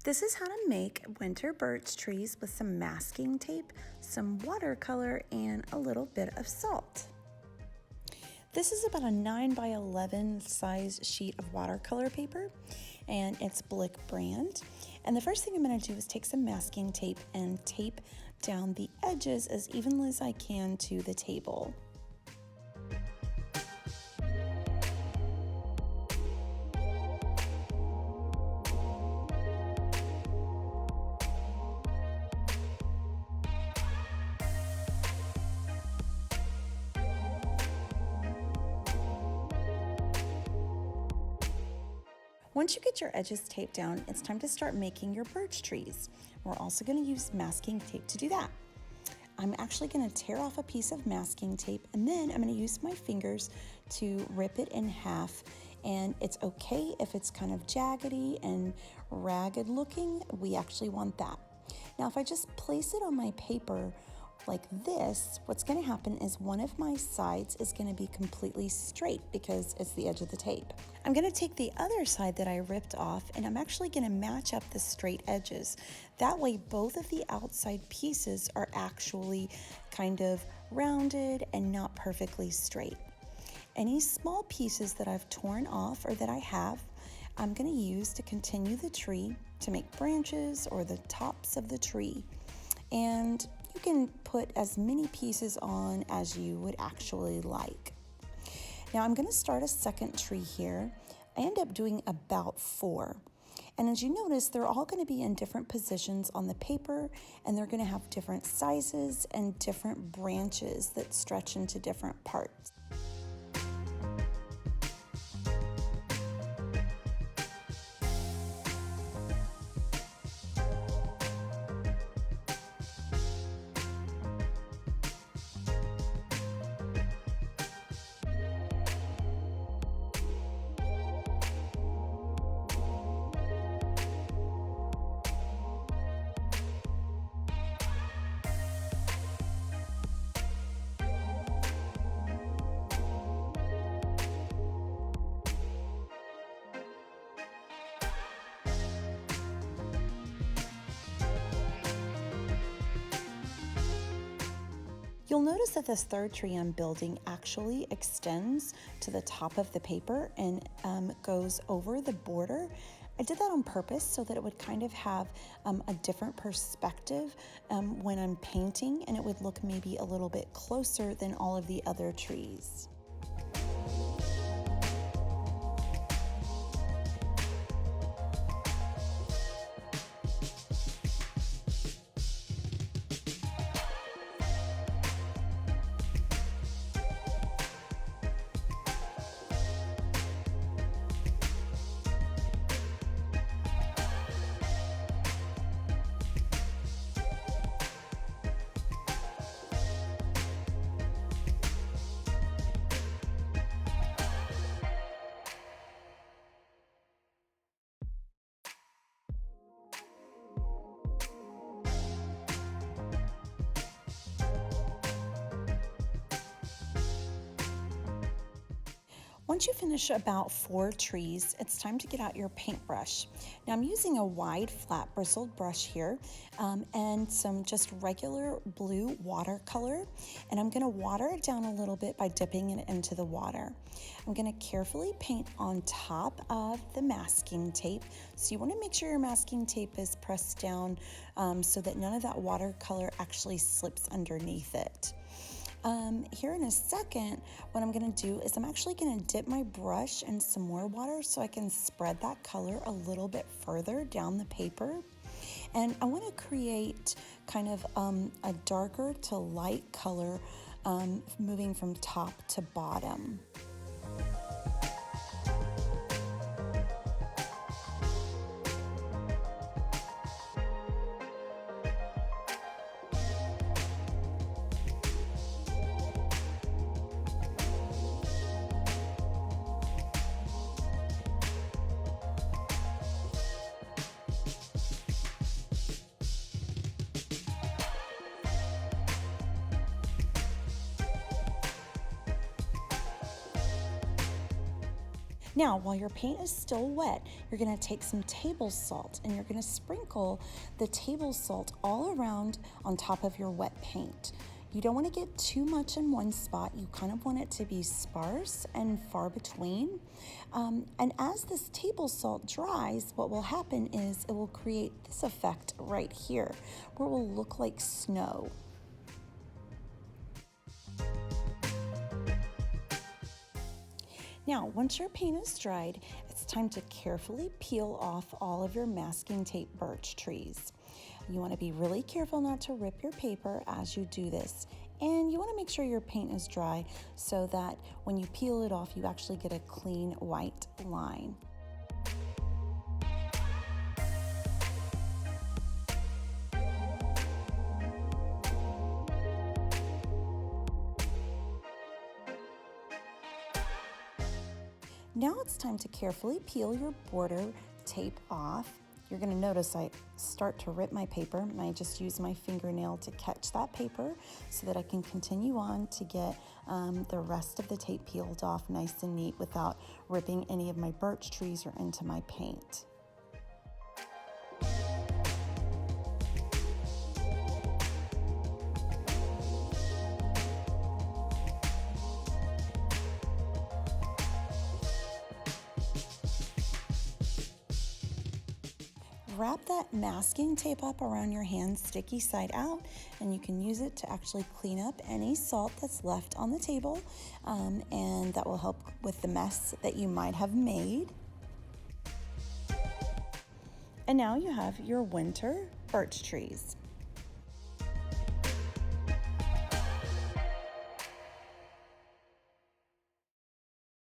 This is how to make winter birch trees with some masking tape, some watercolor, and a little bit of salt. This is about a 9 by 11 size sheet of watercolor paper, and it's Blick brand. And the first thing I'm going to do is take some masking tape and tape down the edges as evenly as I can to the table. Once you get your edges taped down, it's time to start making your birch trees. We're also going to use masking tape to do that. I'm actually going to tear off a piece of masking tape, and then I'm going to use my fingers to rip it in half. And it's okay if it's kind of jaggedy and ragged looking. We actually want that. Now, if I just place it on my paper like this, what's going to happen is one of my sides is going to be completely straight because it's the edge of the tape. I'm going to take the other side that I ripped off, and I'm actually going to match up the straight edges. That way both of the outside pieces are actually kind of rounded and not perfectly straight. Any small pieces that I've torn off or that I have, I'm going to use to continue the tree to make branches or the tops of the tree. And you can put as many pieces on as you would actually like. Now I'm going to start a second tree here. I end up doing about 4. And as you notice, they're all going to be in different positions on the paper, and they're going to have different sizes and different branches that stretch into different parts. You'll notice that this third tree I'm building actually extends to the top of the paper and goes over the border. I did that on purpose so that it would kind of have a different perspective when I'm painting, and it would look maybe a little bit closer than all of the other trees. Once you finish about 4 trees, it's time to get out your paintbrush. Now I'm using a wide flat bristled brush here and some just regular blue watercolor, and I'm going to water it down a little bit by dipping it into the water. I'm going to carefully paint on top of the masking tape, so you want to make sure your masking tape is pressed down so that none of that watercolor actually slips underneath it. Here in a second, what I'm going to do is I'm actually going to dip my brush in some more water so I can spread that color a little bit further down the paper. And I want to create kind of a darker to light color moving from top to bottom. Now, while your paint is still wet, you're going to take some table salt and you're going to sprinkle the table salt all around on top of your wet paint. You don't want to get too much in one spot. You kind of want it to be sparse and far between. And as this table salt dries, what will happen is it will create this effect right here where it will look like snow. Now, once your paint is dried, it's time to carefully peel off all of your masking tape birch trees. You want to be really careful not to rip your paper as you do this. And you want to make sure your paint is dry so that when you peel it off, you actually get a clean white line. Now it's time to carefully peel your border tape off. You're going to notice I start to rip my paper, and I just use my fingernail to catch that paper so that I can continue on to get the rest of the tape peeled off nice and neat without ripping any of my birch trees or into my paint. Wrap that masking tape up around your hand sticky side out, and you can use it to actually clean up any salt that's left on the table, and that will help with the mess that you might have made. And now you have your winter birch trees.